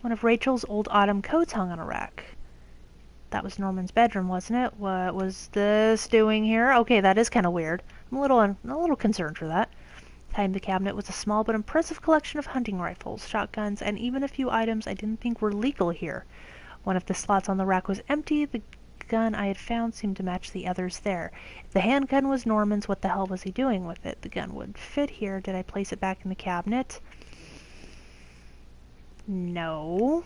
One of Rachel's old autumn coats hung on a rack. That was Norman's bedroom, wasn't it? What was this doing here? Okay, that is kind of weird. I'm a little concerned for that. Behind the cabinet was a small but impressive collection of hunting rifles, shotguns, and even a few items I didn't think were legal here. One of the slots on the rack was empty. The gun I had found seemed to match the others there. If the handgun was Norman's, what the hell was he doing with it? The gun would fit here. Did I place it back in the cabinet? No.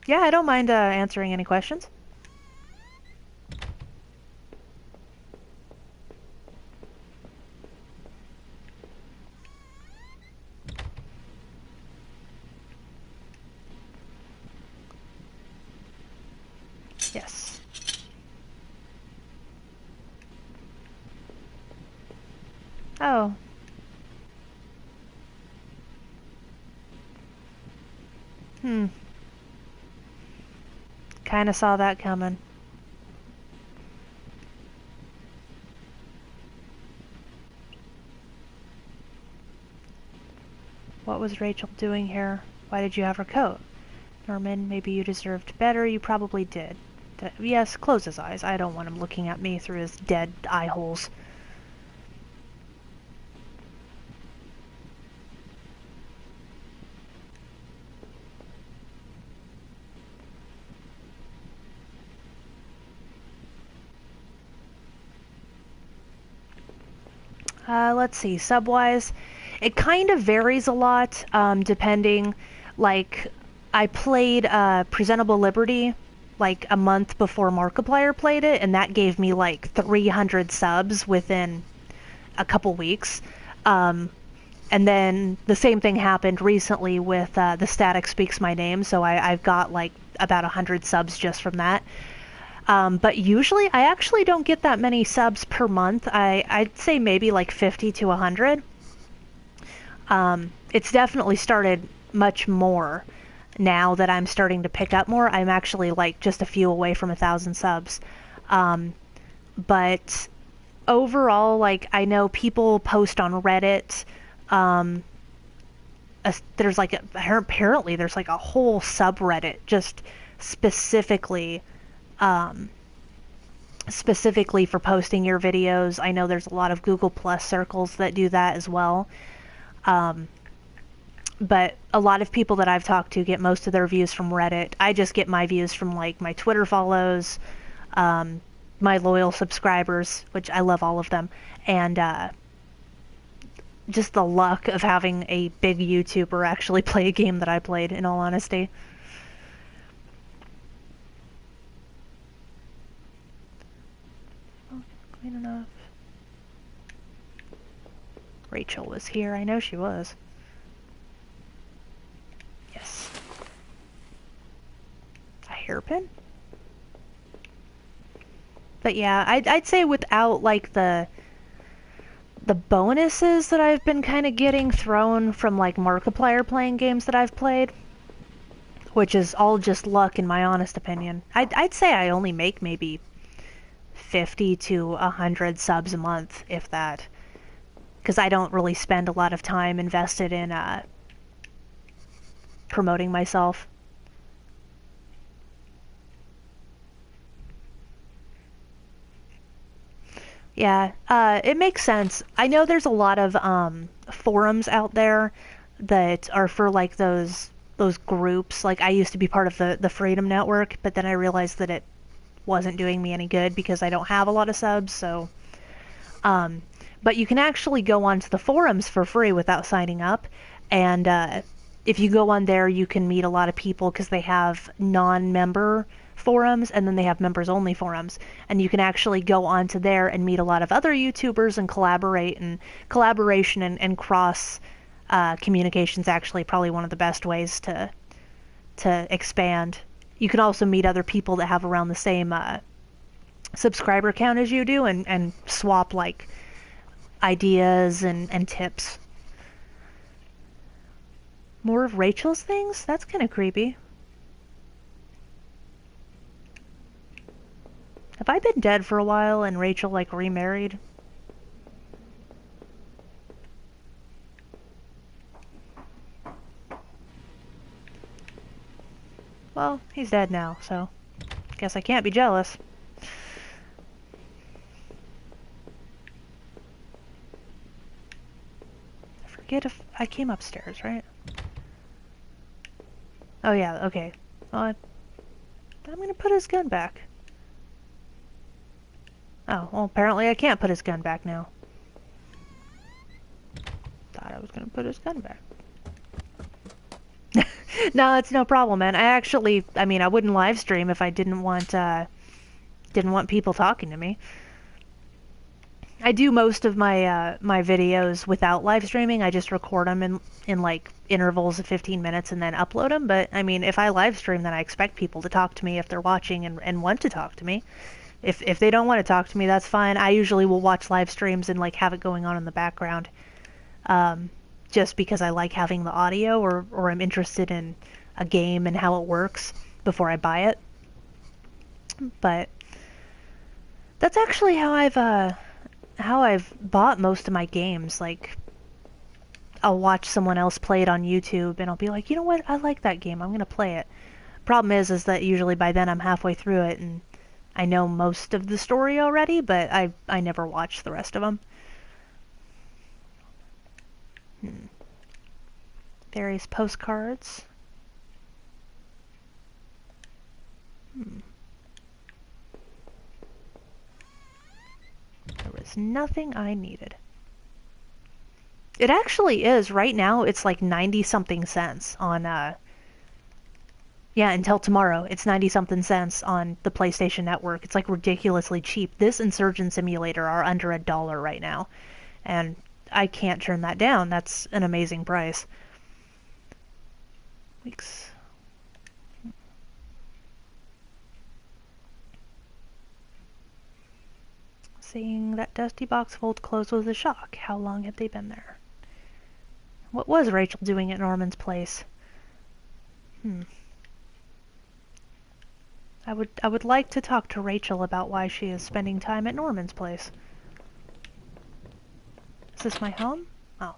Yeah, I don't mind answering any questions. Yes. Oh. Hmm. Kinda saw that coming. What was Rachel doing here? Why did you have her coat? Norman, maybe you deserved better. You probably did. Yes, close his eyes. I don't want him looking at me through his dead eye holes. Let's see, sub-wise, it kind of varies a lot, depending, like, I played, Presentable Liberty, like, a month before Markiplier played it, and that gave me, like, 300 subs within a couple weeks. Um, and then the same thing happened recently with, The Static Speaks My Name, so I've got, like, about 100 subs just from that. But usually I actually don't get that many subs per month. I'd say maybe like 50 to 100. It's definitely started much more now that I'm starting to pick up more. I'm actually like just a few away from 1,000 subs. Um, but overall, like I know people post on Reddit. Um, there's like apparently there's like a whole subreddit just specifically um, specifically for posting your videos. I know there's a lot of Google Plus circles that do that as well. Um, but a lot of people that I've talked to get most of their views from Reddit. I just get my views from like my Twitter follows, um, my loyal subscribers, which I love all of them, and just the luck of having a big YouTuber actually play a game that I played, in all honesty. Oh, clean enough. Rachel was here. I know she was. Yes. A hairpin? But yeah, I'd say without like the bonuses that I've been kind of getting thrown from like Markiplier playing games that I've played, which is all just luck in my honest opinion. I'd say I only make maybe 50 to 100 subs a month, if that, because I don't really spend a lot of time invested in promoting myself. Yeah, it makes sense. I know there's a lot of forums out there that are for like those groups. Like I used to be part of the Freedom Network, but then I realized that it wasn't doing me any good because I don't have a lot of subs. So, um, but you can actually go onto the forums for free without signing up, and if you go on there, you can meet a lot of people because they have non-member forums and then they have members only forums, and you can actually go onto there and meet a lot of other YouTubers and collaborate, and collaboration and cross communications actually probably one of the best ways to expand. You can also meet other people that have around the same subscriber count as you do, and swap like ideas and tips. More of Rachel's things? That's kind of creepy. Have I been dead for a while and Rachel like remarried? well, he's dead now, so guess I can't be jealous. I forget if I came upstairs, right? Oh yeah, okay. Well, I'm gonna put his gun back. Oh, well, apparently I can't put his gun back now. Thought I was gonna put his gun back. No, it's no problem, man. I mean, I wouldn't live stream if I didn't want people talking to me. I do most of my my videos without live streaming. I just record them in like intervals of 15 minutes and then upload them. But I mean, if I live stream, then I expect people to talk to me if they're watching and want to talk to me. If they don't want to talk to me, that's fine. I usually will watch live streams and like have it going on in the background, just because I like having the audio or I'm interested in a game and how it works before I buy it. But that's actually how I've bought most of my games. Like, I'll watch someone else play it on YouTube and I'll be like, you know what, I like that game, I'm gonna play it. Problem is that usually by then I'm halfway through it and I know most of the story already, but I never watch the rest of them. Various postcards. There was nothing I needed. It actually is. Right now, it's like 90 something cents on, yeah, until tomorrow. It's 90 something cents on the PlayStation Network. It's like ridiculously cheap. This and Surgeon Simulator are under $1 right now. And I can't turn that down. That's an amazing price. Weeks. Seeing that dusty box full of clothes was a shock. How long had they been there? What was Rachel doing at Norman's place? I would like to talk to Rachel about why she is spending time at Norman's place. Is this my home? Oh.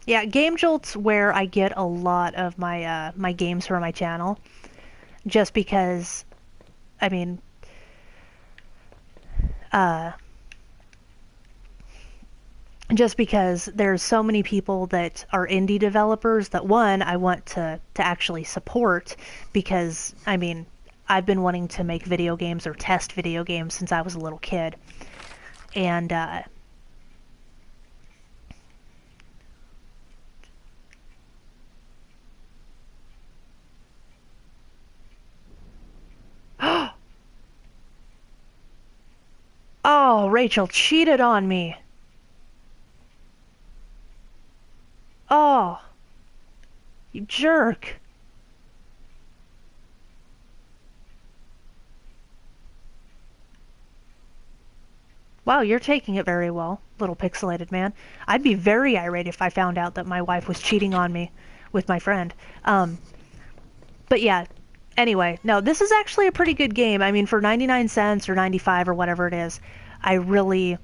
Yeah, Game Jolt's where I get a lot of my my games for my channel. Just because, I mean, just because there's so many people that are indie developers that, one, I want to actually support, because, I mean, I've been wanting to make video games or test video games since I was a little kid. And, oh, Rachel cheated on me. Oh, you jerk. Wow, you're taking it very well, little pixelated man. I'd be very irate if I found out that my wife was cheating on me with my friend. But yeah, anyway, no, this is actually a pretty good game. I mean, for 99 cents or 95 or whatever it is, I really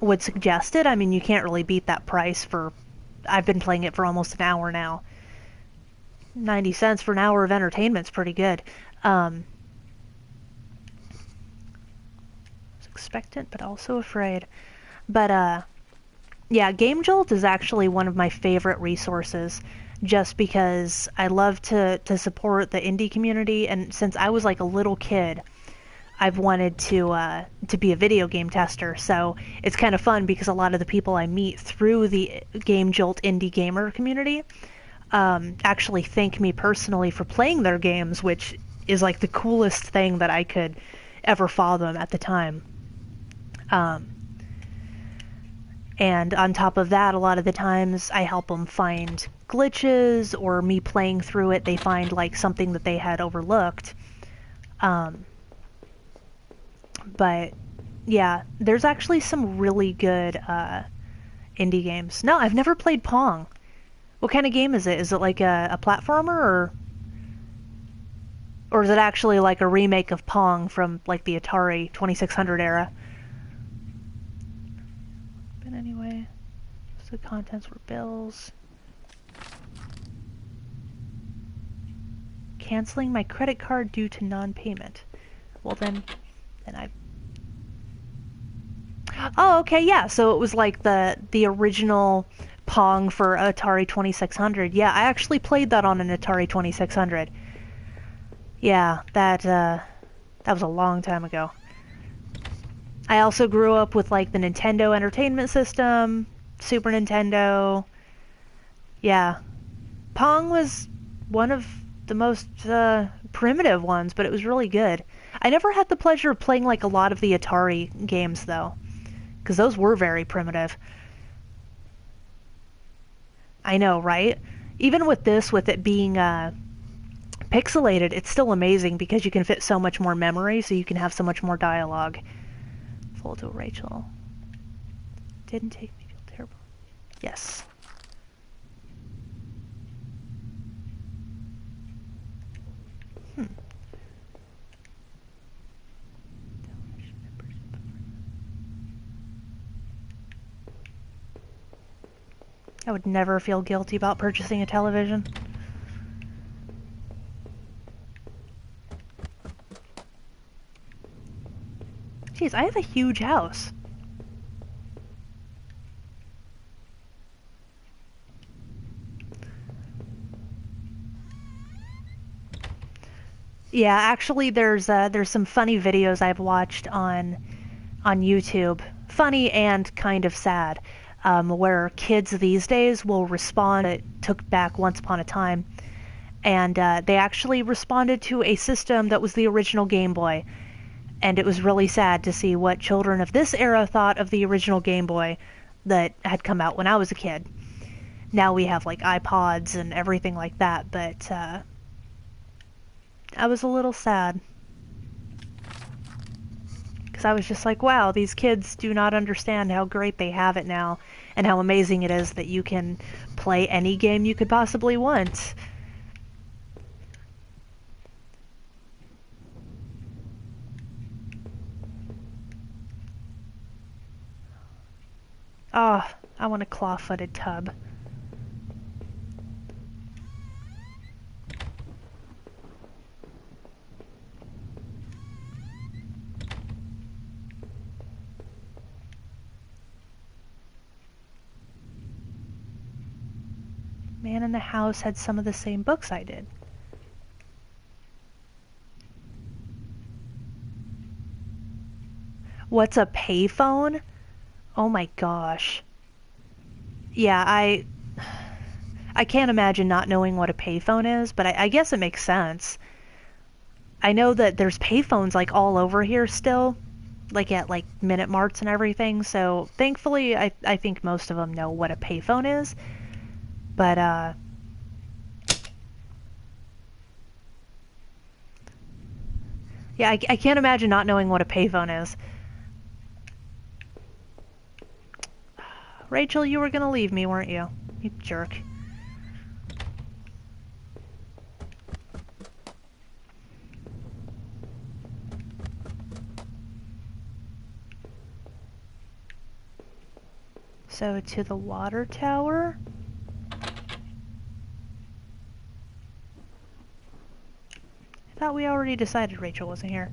would suggest it. I mean, you can't really beat that price for... I've been playing it for almost an hour now. 90 cents for an hour of entertainment's pretty good. Was expectant, but also afraid. But, yeah, Game Jolt is actually one of my favorite resources, just because I love to support the indie community, and since I was like a little kid, I've wanted to be a video game tester, so it's kind of fun because a lot of the people I meet through the Game Jolt indie gamer community actually thank me personally for playing their games, which is like the coolest thing that I could ever fathom at the time. And on top of that, a lot of the times I help them find glitches, or me playing through it, they find like something that they had overlooked. But yeah, there's actually some really good indie games. No, I've never played Pong. What kind of game is it? Is it like a platformer, Or is it actually like a remake of Pong from like the Atari 2600 era? But anyway, so the contents were bills. Canceling my credit card due to non-payment. Well then I... Oh, okay, yeah, so it was like the original Pong for Atari 2600. Yeah, I actually played that on an Atari 2600. Yeah, that was a long time ago. I also grew up with like the Nintendo Entertainment System, Super Nintendo. Yeah, Pong was one of the most primitive ones, but it was really good. I never had the pleasure of playing like a lot of the Atari games though, because those were very primitive. I know, right? Even with this, with it being pixelated, it's still amazing because you can fit so much more memory, so you can have so much more dialogue. Full to Rachel. Didn't take me feel terrible. Yes. I would never feel guilty about purchasing a television. Jeez, I have a huge house. Yeah, actually, there's some funny videos I've watched on YouTube, funny and kind of sad, where kids these days will respond. It took back Once Upon a Time, and they actually responded to a system that was the original Game Boy, and it was really sad to see what children of this era thought of the original Game Boy that had come out when I was a kid. Now we have like iPods and everything like that, but I was a little sad. Because I was just like, wow, these kids do not understand how great they have it now, and how amazing it is that you can play any game you could possibly want. Oh, I want a claw-footed tub. Man in the house had some of the same books I did. What's a payphone? Oh my gosh. Yeah, I can't imagine not knowing what a payphone is, but I guess it makes sense. I know that there's payphones like all over here still, like at like Minute Marts and everything, so thankfully I think most of them know what a payphone is. But yeah, I can't imagine not knowing what a payphone is. Rachel, you were gonna leave me, weren't you? You jerk. So to the water tower? I thought we already decided Rachel wasn't here.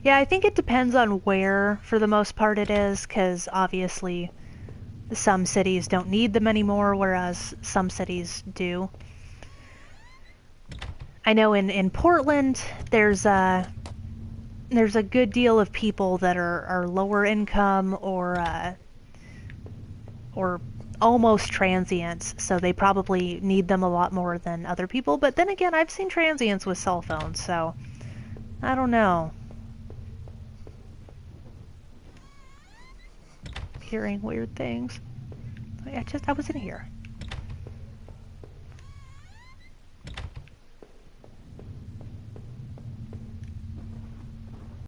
Yeah, I think it depends on where, for the most part, it is, because obviously some cities don't need them anymore, whereas some cities do. I know in Portland, there's a good deal of people that are lower income or almost transients, so they probably need them a lot more than other people. But then again, I've seen transients with cell phones, so I don't know. Hearing weird things. I was in here.